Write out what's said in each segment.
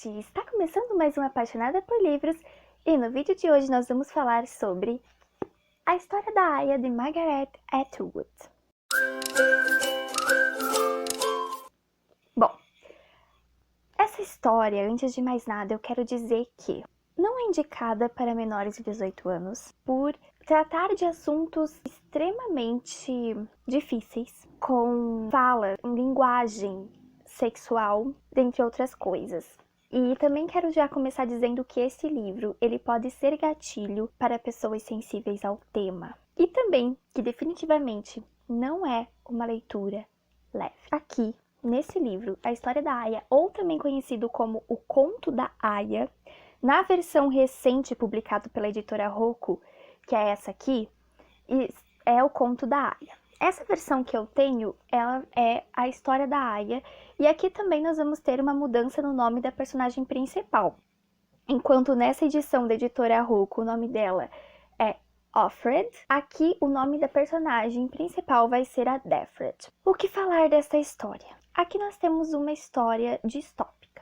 Está começando mais uma Apaixonada por Livros e no vídeo de hoje nós vamos falar sobre A História da Aya de Margaret Atwood. Bom, essa história, antes de mais nada, eu quero dizer que não é indicada para menores de 18 anos por tratar de assuntos extremamente difíceis, com fala, linguagem sexual, dentre outras coisas. E também quero já começar dizendo que esse livro, ele pode ser gatilho para pessoas sensíveis ao tema. E também que definitivamente não é uma leitura leve. Aqui, nesse livro, A História da Aya, ou também conhecido como O Conto da Aya, na versão recente publicada pela editora Roku, que é essa aqui, é O Conto da Aya. Essa versão que eu tenho, ela é A História da Aya, e aqui também nós vamos ter uma mudança no nome da personagem principal. Enquanto nessa edição da editora Roku o nome dela é Offred, aqui o nome da personagem principal vai ser a Defred. O que falar desta história? Aqui nós temos uma história distópica.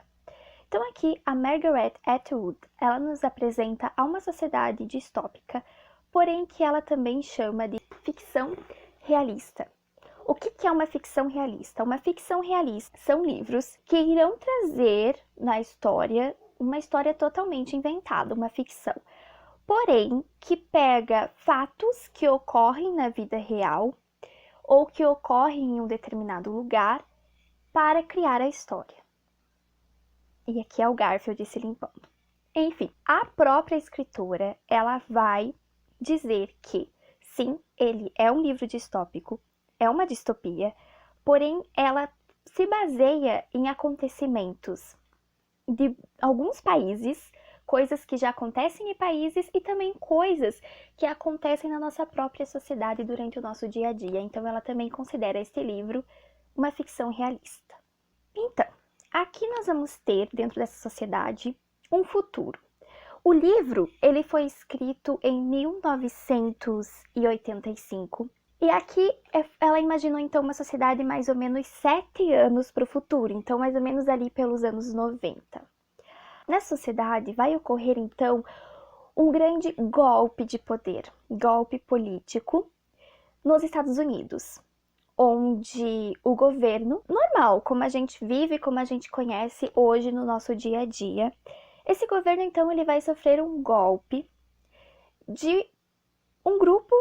Então aqui a Margaret Atwood, ela nos apresenta a uma sociedade distópica, porém que ela também chama de ficção realista. O que é uma ficção realista? Uma ficção realista são livros que irão trazer na história uma história totalmente inventada, uma ficção. Porém, que pega fatos que ocorrem na vida real ou que ocorrem em um determinado lugar para criar a história. E aqui é o Garfield se limpando. Enfim, a própria escritora, ela vai dizer que sim, ele é um livro distópico, é uma distopia, porém ela se baseia em acontecimentos de alguns países, coisas que já acontecem em países e também coisas que acontecem na nossa própria sociedade durante o nosso dia a dia. Então ela também considera este livro uma ficção realista. Então, aqui nós vamos ter, dentro dessa sociedade, um futuro. O livro, ele foi escrito em 1985, e aqui ela imaginou então uma sociedade mais ou menos 7 anos para o futuro, então mais ou menos ali pelos anos 90. Nessa sociedade vai ocorrer então um grande golpe de poder, golpe político nos Estados Unidos, onde o governo normal, como a gente vive, como a gente conhece hoje no nosso dia a dia, esse governo, então, ele vai sofrer um golpe de um grupo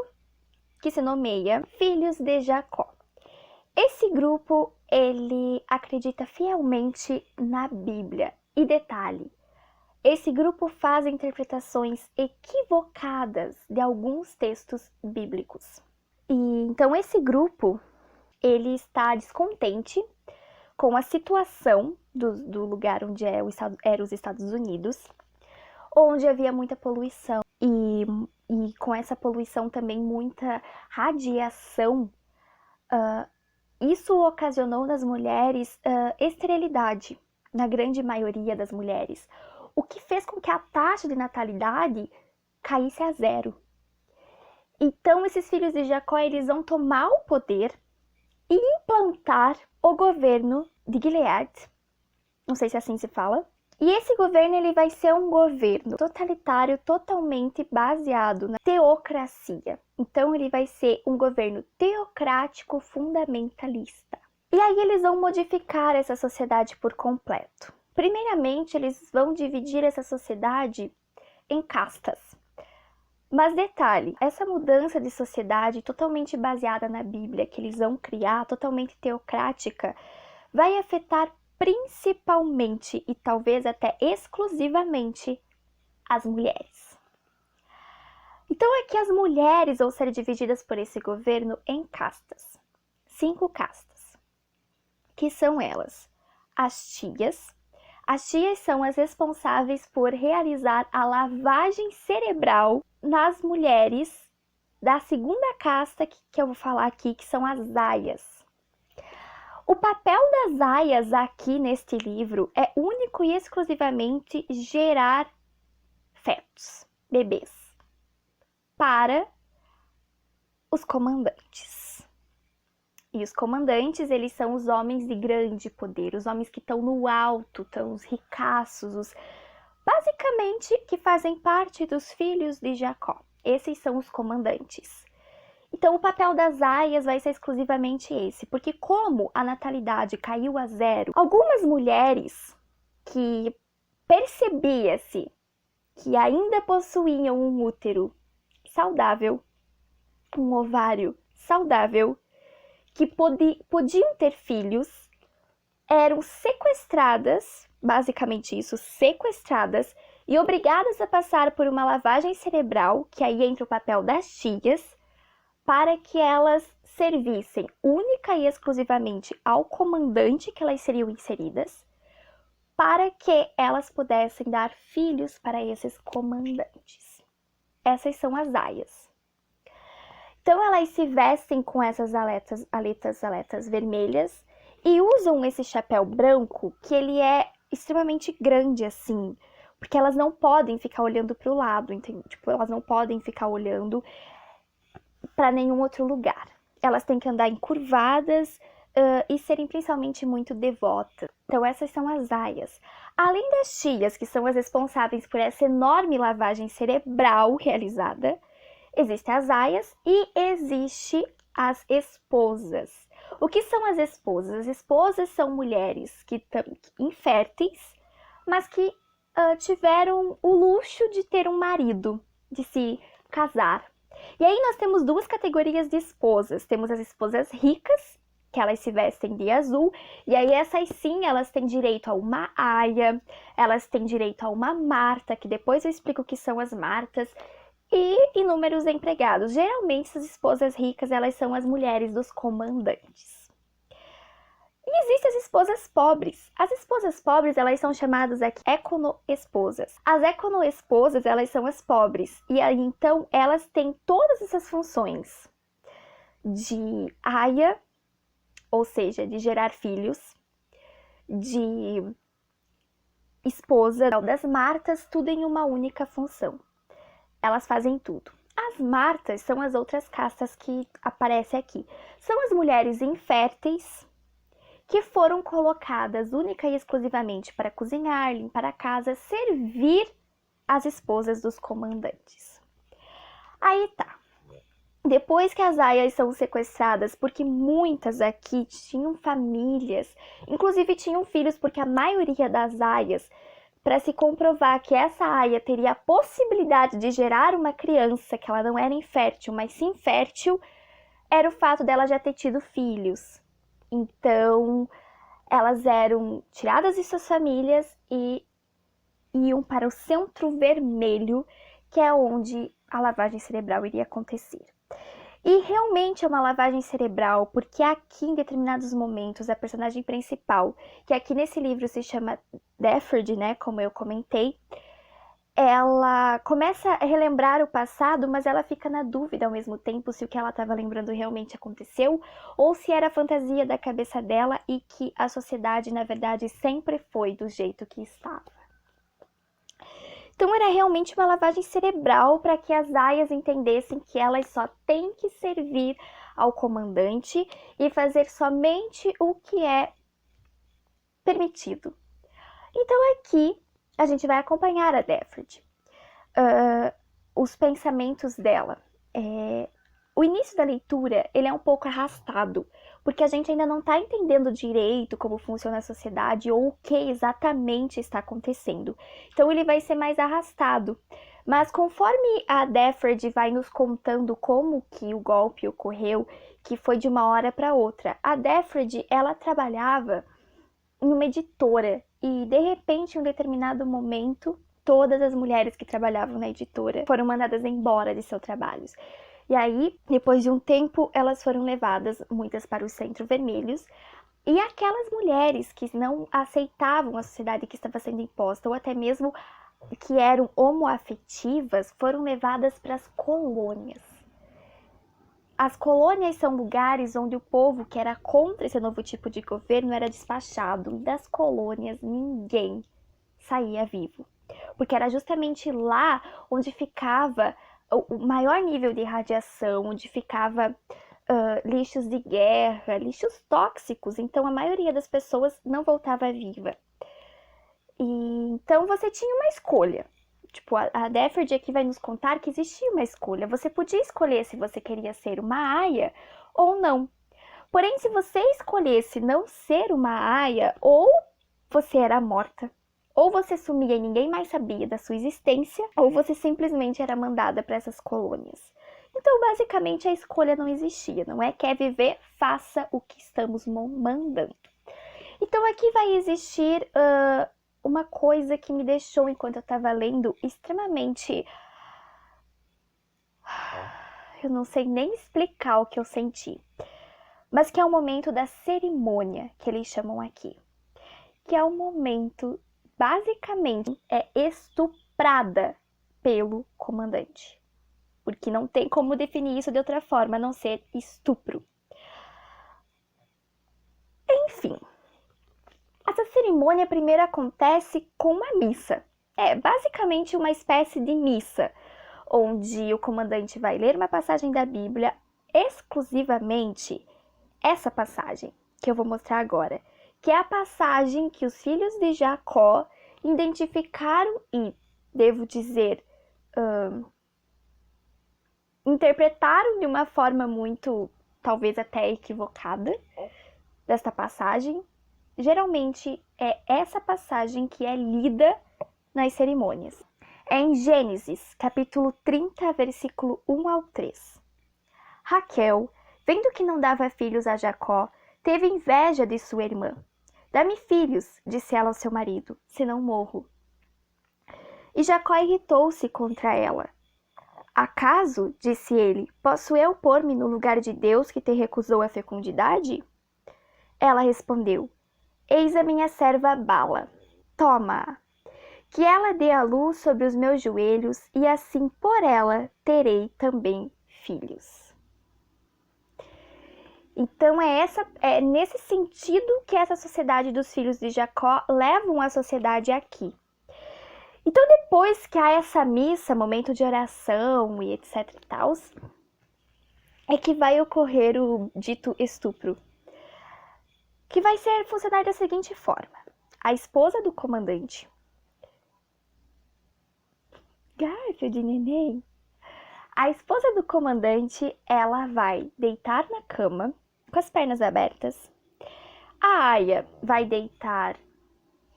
que se nomeia Filhos de Jacó. Esse grupo, ele acredita fielmente na Bíblia. E detalhe, esse grupo faz interpretações equivocadas de alguns textos bíblicos. E então esse grupo, ele está descontente com a situação do lugar onde eram os Estados Unidos, onde havia muita poluição e com essa poluição também muita radiação. Isso ocasionou nas mulheres esterilidade, na grande maioria das mulheres, o que fez com que a taxa de natalidade caísse a 0. Então esses filhos de Jacó, eles vão tomar o poder e implantar o governo de Gilead, não sei se assim se fala, e esse governo, ele vai ser um governo totalitário, totalmente baseado na teocracia. Então ele vai ser um governo teocrático fundamentalista. E aí eles vão modificar essa sociedade por completo. Primeiramente, eles vão dividir essa sociedade em castas. Mas detalhe, essa mudança de sociedade totalmente baseada na Bíblia que eles vão criar, totalmente teocrática, vai afetar principalmente e talvez até exclusivamente as mulheres. Então aqui as mulheres vão ser divididas por esse governo em castas. 5 castas, que são elas: as tias. As tias são as responsáveis por realizar a lavagem cerebral nas mulheres da segunda casta que eu vou falar aqui, que são as aias. O papel das aias aqui neste livro é único e exclusivamente gerar fetos, bebês, para os comandantes. E os comandantes, eles são os homens de grande poder, os homens que estão no alto, estão os ricaços, basicamente que fazem parte dos filhos de Jacó. Esses são os comandantes. Então o papel das aias vai ser exclusivamente esse, porque como a natalidade caiu a zero, algumas mulheres que percebia-se que ainda possuíam um útero saudável, um ovário saudável, que podiam ter filhos, eram sequestradas, basicamente isso, sequestradas e obrigadas a passar por uma lavagem cerebral, que aí entra o papel das tias, para que elas servissem única e exclusivamente ao comandante que elas seriam inseridas, para que elas pudessem dar filhos para esses comandantes. Essas são as aias. Então elas se vestem com essas aletas vermelhas e usam esse chapéu branco, que ele é extremamente grande assim, porque elas não podem ficar olhando para o lado, entende? Tipo, elas não podem ficar olhando para nenhum outro lugar. Elas têm que andar encurvadas e serem principalmente muito devotas. Então essas são as aias. Além das tias, que são as responsáveis por essa enorme lavagem cerebral realizada, existem as aias e existe as esposas. O que são as esposas? As esposas são mulheres que inférteis, mas que tiveram o luxo de ter um marido, de se casar. E aí nós temos duas categorias de esposas. Temos as esposas ricas, que elas se vestem de azul, e aí essas sim, elas têm direito a uma aia, elas têm direito a uma Marta, que depois eu explico o que são as Martas, e inúmeros empregados. Geralmente, essas esposas ricas, elas são as mulheres dos comandantes. E existem as esposas pobres. As esposas pobres, elas são chamadas aqui econoesposas. As econoesposas, elas são as pobres. E aí, então, elas têm todas essas funções de aia, ou seja, de gerar filhos, de esposa, das Martas, tudo em uma única função. Elas fazem tudo. As Martas são as outras castas que aparecem aqui. São as mulheres inférteis que foram colocadas única e exclusivamente para cozinhar, limpar a casa, servir as esposas dos comandantes. Aí tá. Depois que as aias são sequestradas, porque muitas aqui tinham famílias, inclusive tinham filhos, porque a maioria das aias, para se comprovar que essa aia teria a possibilidade de gerar uma criança, que ela não era infértil, mas sim fértil, era o fato dela já ter tido filhos. Então, elas eram tiradas de suas famílias e iam para o Centro Vermelho, que é onde a lavagem cerebral iria acontecer. E realmente é uma lavagem cerebral, porque aqui em determinados momentos a personagem principal, que aqui nesse livro se chama Deford, né, como eu comentei, ela começa a relembrar o passado, mas ela fica na dúvida ao mesmo tempo se o que ela estava lembrando realmente aconteceu ou se era fantasia da cabeça dela e que a sociedade, na verdade, sempre foi do jeito que estava. Então era realmente uma lavagem cerebral para que as aias entendessem que elas só têm que servir ao comandante e fazer somente o que é permitido. Então aqui a gente vai acompanhar a Deford, os pensamentos dela. O início da leitura ele é um pouco arrastado, porque a gente ainda não está entendendo direito como funciona a sociedade ou o que exatamente está acontecendo. Então ele vai ser mais arrastado. Mas conforme a Deford vai nos contando como que o golpe ocorreu, que foi de uma hora para outra, a Deford ela trabalhava em uma editora e de repente em um determinado momento todas as mulheres que trabalhavam na editora foram mandadas embora de seus trabalhos. E aí, depois de um tempo, elas foram levadas, muitas para os Centros Vermelhos, e aquelas mulheres que não aceitavam a sociedade que estava sendo imposta, ou até mesmo que eram homoafetivas, foram levadas para as colônias. As colônias são lugares onde o povo que era contra esse novo tipo de governo era despachado. Das colônias, ninguém saía vivo, porque era justamente lá onde ficava o maior nível de radiação, onde ficava lixos de guerra, lixos tóxicos. Então a maioria das pessoas não voltava viva. E então você tinha uma escolha. Tipo, a Deford aqui vai nos contar que existia uma escolha. Você podia escolher se você queria ser uma aia ou não. Porém, se você escolhesse não ser uma aia, ou você era morta, ou você sumia e ninguém mais sabia da sua existência, ou você simplesmente era mandada para essas colônias. Então, basicamente, a escolha não existia, não é? Quer viver, faça o que estamos mandando. Então, aqui vai existir uma coisa que me deixou, enquanto eu estava lendo, extremamente... Eu não sei nem explicar o que eu senti. Mas que é o momento da cerimônia, que eles chamam aqui. Que é o momento, basicamente, é estuprada pelo comandante. Porque não tem como definir isso de outra forma, a não ser estupro. Enfim, essa cerimônia primeiro acontece com uma missa. É basicamente uma espécie de missa, onde o comandante vai ler uma passagem da Bíblia, exclusivamente essa passagem, que eu vou mostrar agora, que é a passagem que os filhos de Jacó identificaram e, devo dizer, interpretaram de uma forma muito, talvez até equivocada, desta passagem. Geralmente é essa passagem que é lida nas cerimônias. É em Gênesis, capítulo 30, versículo 1 ao 3. Raquel, vendo que não dava filhos a Jacó, teve inveja de sua irmã. Dá-me filhos, disse ela ao seu marido, senão morro. E Jacó irritou-se contra ela. Acaso, disse ele, posso eu pôr-me no lugar de Deus que te recusou a fecundidade? Ela respondeu, eis a minha serva Bala, toma-a, que ela dê a luz sobre os meus joelhos, e assim por ela terei também filhos. Então é nesse sentido que essa sociedade dos filhos de Jacó levam a sociedade aqui. Então depois que há essa missa, momento de oração e etc e tal, é que vai ocorrer o dito estupro, que vai funcionar da seguinte forma. A esposa do comandante, Garfield, neném, a esposa do comandante, ela vai deitar na cama, com as pernas abertas. A aia vai deitar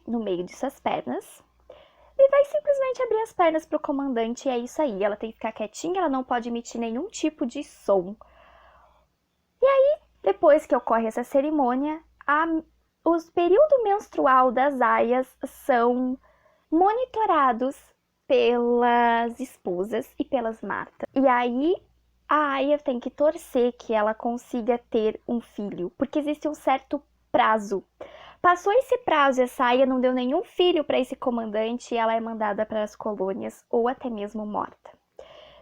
no meio de suas pernas e vai simplesmente abrir as pernas para o comandante, e é isso aí. Ela tem que ficar quietinha, ela não pode emitir nenhum tipo de som. E aí, depois que ocorre essa cerimônia, o período menstrual das aias são monitorados pelas esposas e pelas matas. E aí, a aia tem que torcer que ela consiga ter um filho, porque existe um certo prazo. Passou esse prazo e essa aia não deu nenhum filho para esse comandante, e ela é mandada para as colônias ou até mesmo morta.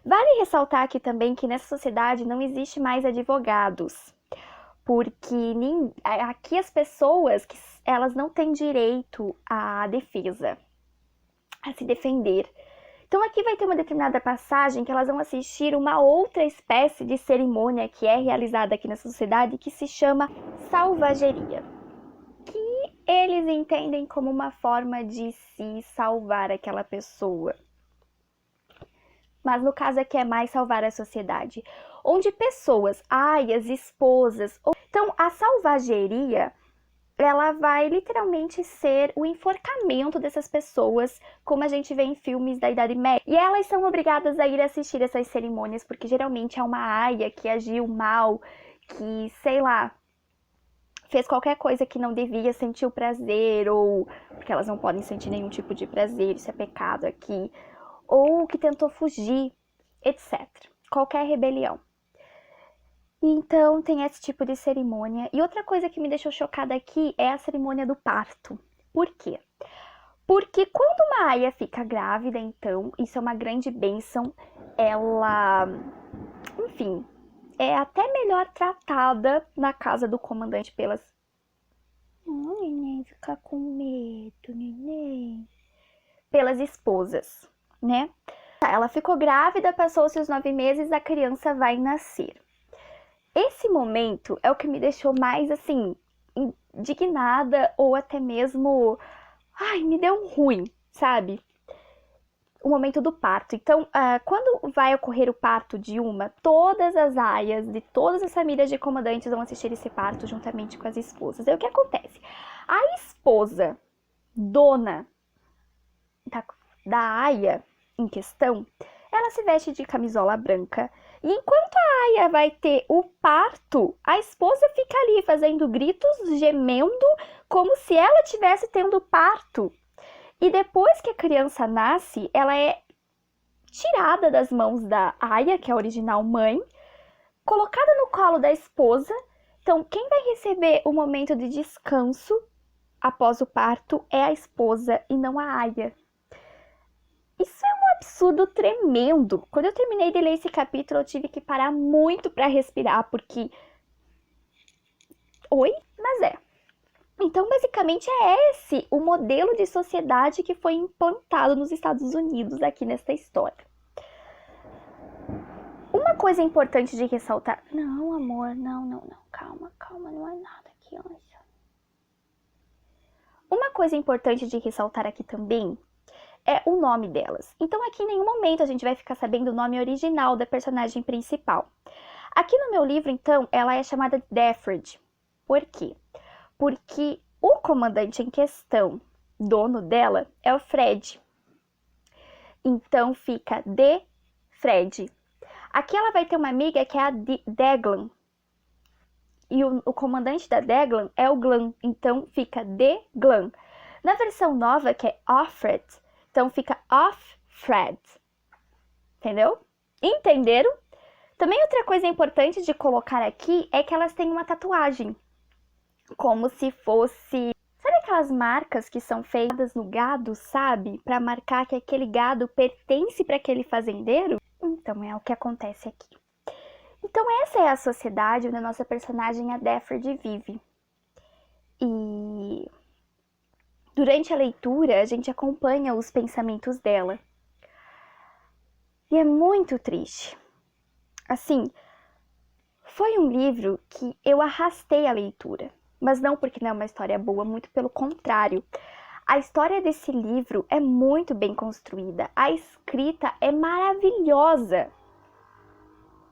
Vale ressaltar aqui também que nessa sociedade não existe mais advogados, porque aqui as pessoas, elas não têm direito à defesa, a se defender. Então aqui vai ter uma determinada passagem que elas vão assistir uma outra espécie de cerimônia que é realizada aqui na sociedade, que se chama salvageria, que eles entendem como uma forma de se salvar aquela pessoa. Mas no caso aqui é mais salvar a sociedade, onde pessoas, aias, esposas... Então a salvageria, ela vai literalmente ser o enforcamento dessas pessoas, como a gente vê em filmes da Idade Média. E elas são obrigadas a ir assistir essas cerimônias, porque geralmente é uma aia que agiu mal, que, sei lá, fez qualquer coisa que não devia, sentiu prazer, ou porque elas não podem sentir nenhum tipo de prazer, isso é pecado aqui, ou que tentou fugir, etc. Qualquer rebelião. Então tem esse tipo de cerimônia. E outra coisa que me deixou chocada aqui é a cerimônia do parto. Por quê? Porque quando uma aia fica grávida, então, isso é uma grande bênção, ela, enfim, é até melhor tratada na casa do comandante pelas... neném, fica com medo, neném. Pelas esposas, né? Ela ficou grávida, passou-se os 9 meses, a criança vai nascer. Esse momento é o que me deixou mais, assim, indignada ou até mesmo, ai, me deu ruim, sabe? O momento do parto. Então, quando vai ocorrer o parto de uma, todas as aias de todas as famílias de comandantes vão assistir esse parto juntamente com as esposas. Aí o que acontece? A esposa, dona da aia em questão, ela se veste de camisola branca. E enquanto a aia vai ter o parto, a esposa fica ali fazendo gritos, gemendo, como se ela estivesse tendo parto. E depois que a criança nasce, ela é tirada das mãos da aia, que é a original mãe, colocada no colo da esposa. Então, quem vai receber o momento de descanso após o parto é a esposa e não a aia. Isso é um absurdo tremendo. Quando eu terminei de ler esse capítulo, eu tive que parar muito para respirar, porque... Oi? Mas é. Então, basicamente, é esse o modelo de sociedade que foi implantado nos Estados Unidos aqui nesta história. Uma coisa importante de ressaltar... Não, amor, não. Calma, não é nada aqui, anjo. Uma coisa importante de ressaltar aqui também é o nome delas. Então, aqui em nenhum momento a gente vai ficar sabendo o nome original da personagem principal. Aqui no meu livro, então, ela é chamada de Defred. Por quê? Porque o comandante em questão, dono dela, é o Fred. Então fica de Fred. Aqui ela vai ter uma amiga que é a Deglan. E o comandante da Deglan é o Glan. Então fica de Glan. Na versão nova, que é Offred, então fica Off-Fred. Entendeu? Entenderam? Também outra coisa importante de colocar aqui é que elas têm uma tatuagem. Como se fosse... Sabe aquelas marcas que são feitas no gado, sabe? Para marcar que aquele gado pertence para aquele fazendeiro? Então é o que acontece aqui. Então essa é a sociedade onde a nossa personagem, a Defred, vive. E durante a leitura a gente acompanha os pensamentos dela. E é muito triste. Assim, foi um livro que eu arrastei a leitura. Mas não porque não é uma história boa, muito pelo contrário. A história desse livro é muito bem construída, a escrita é maravilhosa.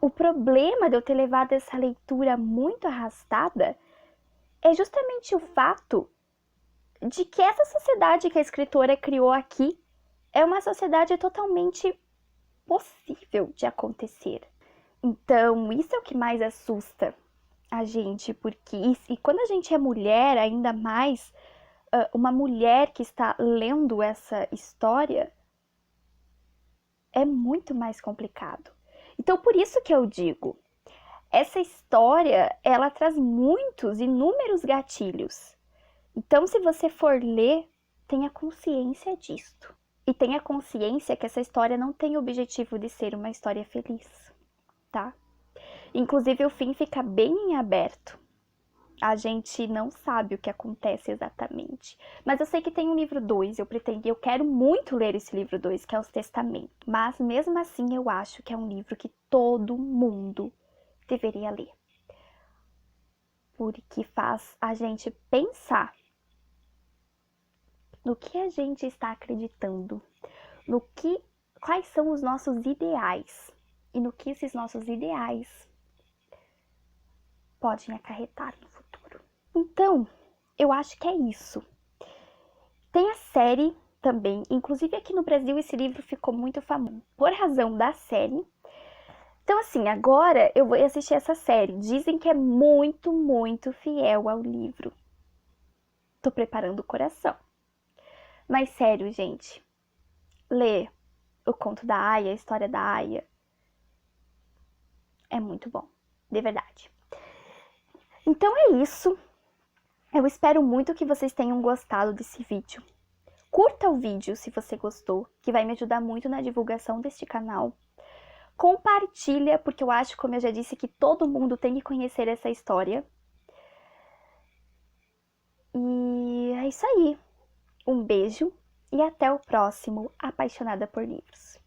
O problema de eu ter levado essa leitura muito arrastada é justamente o fato de que essa sociedade que a escritora criou aqui é uma sociedade totalmente possível de acontecer. Então, isso é o que mais assusta a gente, porque e quando a gente é mulher, ainda mais uma mulher que está lendo essa história, é muito mais complicado. Então, por isso que eu digo, essa história, ela traz inúmeros gatilhos. Então, se você for ler, tenha consciência disto. E tenha consciência que essa história não tem o objetivo de ser uma história feliz, tá? Inclusive, o fim fica bem em aberto. A gente não sabe o que acontece exatamente. Mas eu sei que tem um livro 2, eu quero muito ler esse livro 2, que é Os Testamentos. Mas mesmo assim eu acho que é um livro que todo mundo deveria ler. Porque faz a gente pensar no que a gente está acreditando, quais são os nossos ideais e no que esses nossos ideais podem acarretar no futuro. Então, eu acho que é isso. Tem a série também, inclusive aqui no Brasil esse livro ficou muito famoso por razão da série. Então assim, agora eu vou assistir essa série. Dizem que é muito, muito fiel ao livro. Tô preparando o coração. Mas sério, gente, ler o conto da Aya, a história da Aya, é muito bom, de verdade. Então é isso. Eu espero muito que vocês tenham gostado desse vídeo. Curta o vídeo se você gostou, que vai me ajudar muito na divulgação deste canal. Compartilha, porque eu acho, como eu já disse, que todo mundo tem que conhecer essa história. E é isso aí. Um beijo e até o próximo Apaixonada por Livros.